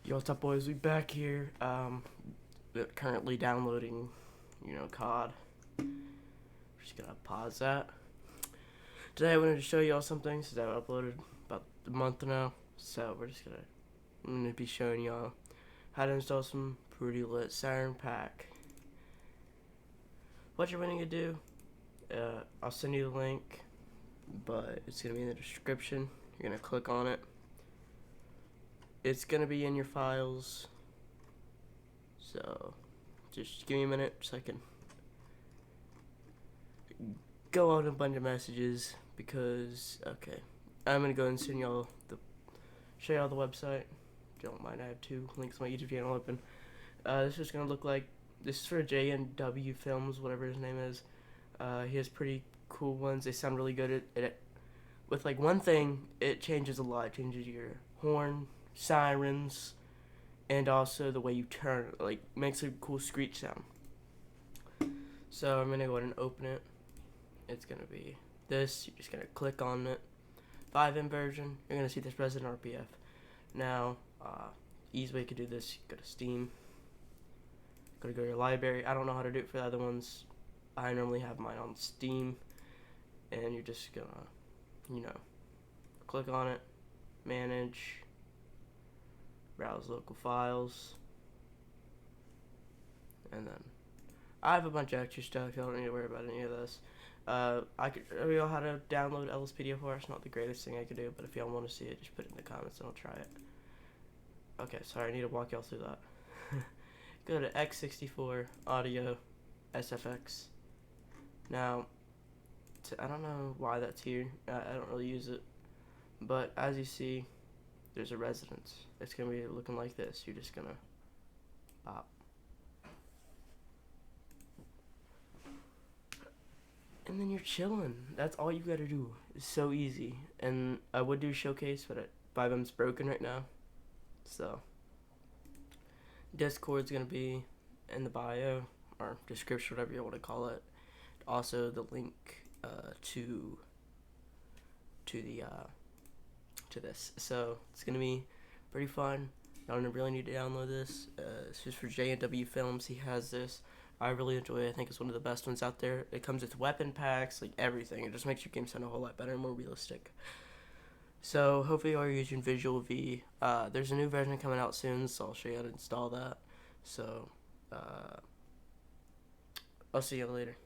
Yo, what's up, boys? We back here. Currently downloading, COD. We're just gonna pause that. Today, I wanted to show y'all something since I uploaded about a month now. So I'm gonna be showing y'all how to install some pretty lit Siren Pack. What you're gonna do, I'll send you the link, but it's gonna be in the description. You're gonna click on it. It's gonna be in your files. So, just give me a minute so I can go out a bunch of messages because, okay, I'm gonna go and send y'all show y'all the website. If you don't mind, I have two links to my YouTube channel open. This is gonna look like, this is for Jmw Films, whatever his name is. He has pretty cool ones. They sound really good. With like one thing, it changes a lot. It changes your horn, sirens, and also the way you turn it, like makes a cool screech sound. So I'm gonna go ahead and open it. It's gonna be this. You're just gonna click on it. 5M version. You're gonna see this Resident RPF. Now, easy way you could do this. Go to Steam. Go to your library. I don't know how to do it for the other ones. I normally have mine on Steam, and you're just gonna, click on it, manage, browse local files, and then I have a bunch of extra stuff. Y'all don't need to worry about any of this. I could show y'all how to download LSPDFR. It's not the greatest thing I could do, but if y'all want to see it, just put it in the comments and I'll try it. Okay, sorry, I need to walk y'all through that. Go to X64 Audio SFX. Now, I don't know why that's here. I don't really use it, but as you see, there's a residence. It's gonna be looking like this. You're just gonna pop. And then you're chilling. That's all you gotta do. It's so easy. And I would do showcase, but 5M's broken right now. So, Discord's gonna be in the bio or description, whatever you want to call it. Also, the link to this. So it's gonna be pretty fun. Y'all really need to download this. This is for Jmw Films. He has this. I really enjoy it. I think it's one of the best ones out there. It comes with weapon packs, like everything. It just makes your game sound a whole lot better and more realistic. So hopefully you are using Visual V. There's a new version coming out soon, so I'll show you how to install that. So I'll see you later.